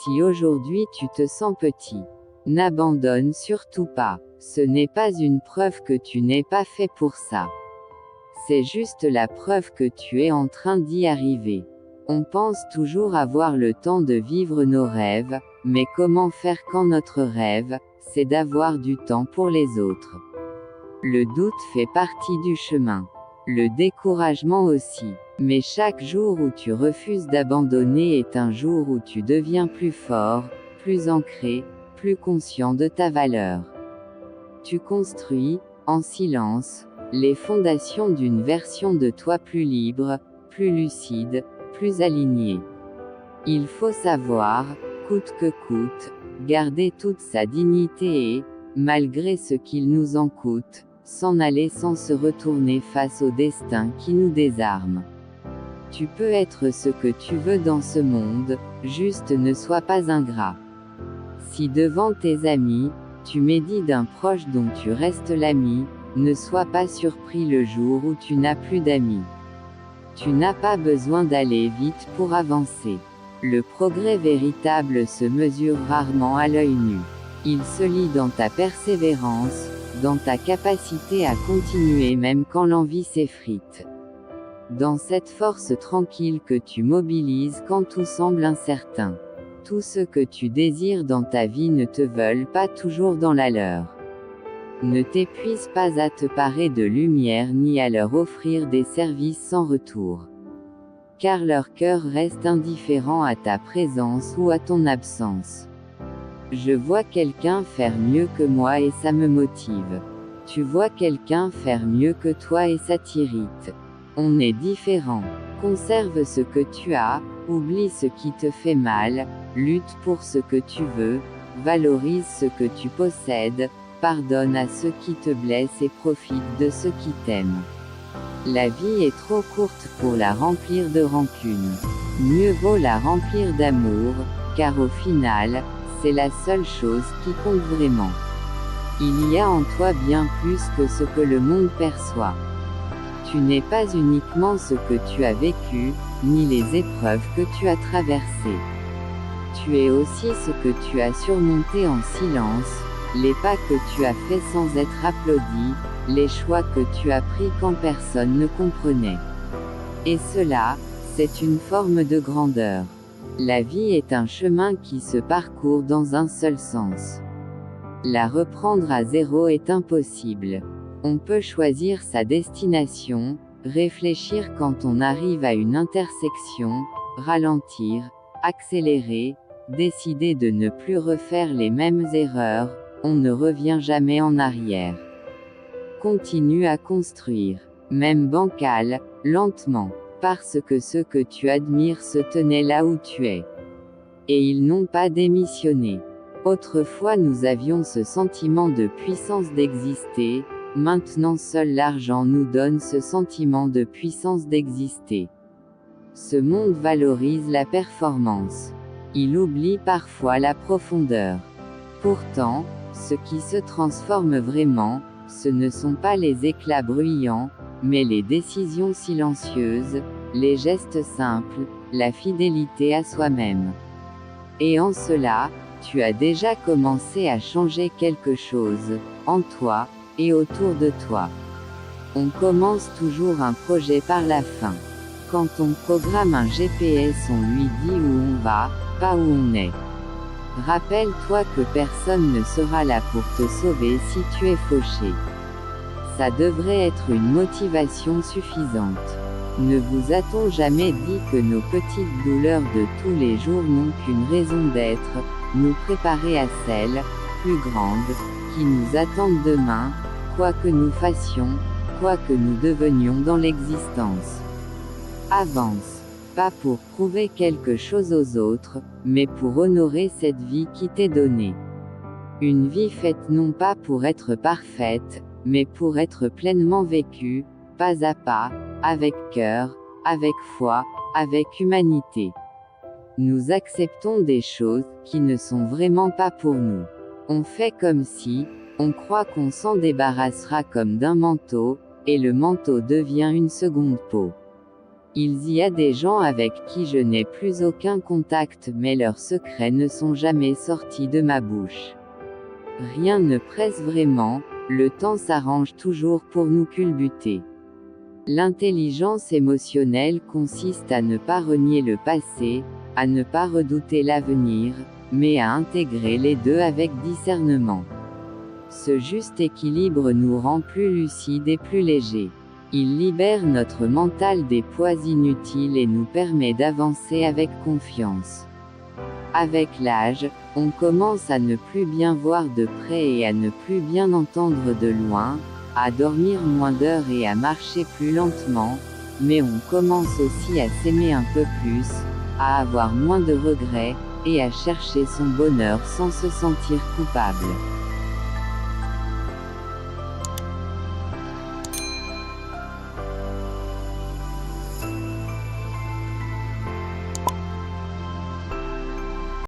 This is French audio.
Si aujourd'hui tu te sens petit, n'abandonne surtout pas. Ce n'est pas une preuve que tu n'es pas fait pour ça. C'est juste la preuve que tu es en train d'y arriver. On pense toujours avoir le temps de vivre nos rêves, mais comment faire quand notre rêve, c'est d'avoir du temps pour les autres? Le doute fait partie du chemin. Le découragement aussi. Mais chaque jour où tu refuses d'abandonner est un jour où tu deviens plus fort, plus ancré, plus conscient de ta valeur. Tu construis, en silence, les fondations d'une version de toi plus libre, plus lucide, plus alignée. Il faut savoir, coûte que coûte, garder toute sa dignité et, malgré ce qu'il nous en coûte, s'en aller sans se retourner face au destin qui nous désarme. Tu peux être ce que tu veux dans ce monde, juste ne sois pas ingrat. Si devant tes amis, tu médis d'un proche dont tu restes l'ami, ne sois pas surpris le jour où tu n'as plus d'amis. Tu n'as pas besoin d'aller vite pour avancer. Le progrès véritable se mesure rarement à l'œil nu. Il se lit dans ta persévérance, dans ta capacité à continuer même quand l'envie s'effrite. Dans cette force tranquille que tu mobilises quand tout semble incertain. Tout ce que tu désires dans ta vie ne te veulent pas toujours dans la leur. Ne t'épuise pas à te parer de lumière ni à leur offrir des services sans retour. Car leur cœur reste indifférent à ta présence ou à ton absence. Je vois quelqu'un faire mieux que moi et ça me motive. Tu vois quelqu'un faire mieux que toi et ça t'irrite. On est différent. Conserve ce que tu as, oublie ce qui te fait mal, lutte pour ce que tu veux, valorise ce que tu possèdes, pardonne à ceux qui te blessent et profite de ceux qui t'aiment. La vie est trop courte pour la remplir de rancune. Mieux vaut la remplir d'amour, car au final, c'est la seule chose qui compte vraiment. Il y a en toi bien plus que ce que le monde perçoit. Tu n'es pas uniquement ce que tu as vécu, ni les épreuves que tu as traversées. Tu es aussi ce que tu as surmonté en silence, les pas que tu as faits sans être applaudi, les choix que tu as pris quand personne ne comprenait. Et cela, c'est une forme de grandeur. La vie est un chemin qui se parcourt dans un seul sens. La reprendre à zéro est impossible. On peut choisir sa destination, réfléchir quand on arrive à une intersection, ralentir, accélérer, décider de ne plus refaire les mêmes erreurs, on ne revient jamais en arrière. Continue à construire, même bancal, lentement, parce que ceux que tu admires se tenaient là où tu es. Et ils n'ont pas démissionné. Autrefois nous avions ce sentiment de puissance d'exister, maintenant seul l'argent nous donne ce sentiment de puissance d'exister. Ce monde valorise la performance. Il oublie parfois la profondeur. Pourtant, ce qui se transforme vraiment, ce ne sont pas les éclats bruyants, mais les décisions silencieuses, les gestes simples, la fidélité à soi-même. Et en cela, tu as déjà commencé à changer quelque chose, en toi, et autour de toi. On commence toujours un projet par la fin. Quand on programme un GPS, on lui dit où on va, pas où on est. Rappelle-toi que personne ne sera là pour te sauver si tu es fauché. Ça devrait être une motivation suffisante. Ne vous a-t-on jamais dit que nos petites douleurs de tous les jours n'ont qu'une raison d'être, nous préparer à celles, plus grandes, qui nous attendent demain, quoi que nous fassions, quoi que nous devenions dans l'existence. Avance, pas pour prouver quelque chose aux autres, mais pour honorer cette vie qui t'est donnée. Une vie faite non pas pour être parfaite, mais pour être pleinement vécue, pas à pas, avec cœur, avec foi, avec humanité. Nous acceptons des choses qui ne sont vraiment pas pour nous. On fait comme si, on croit qu'on s'en débarrassera comme d'un manteau, et le manteau devient une seconde peau. Il y a des gens avec qui je n'ai plus aucun contact mais leurs secrets ne sont jamais sortis de ma bouche. Rien ne presse vraiment, le temps s'arrange toujours pour nous culbuter. L'intelligence émotionnelle consiste à ne pas renier le passé, à ne pas redouter l'avenir, mais à intégrer les deux avec discernement. Ce juste équilibre nous rend plus lucides et plus légers. Il libère notre mental des poids inutiles et nous permet d'avancer avec confiance. Avec l'âge, on commence à ne plus bien voir de près et à ne plus bien entendre de loin, à dormir moins d'heures et à marcher plus lentement, mais on commence aussi à s'aimer un peu plus, à avoir moins de regrets, et à chercher son bonheur sans se sentir coupable.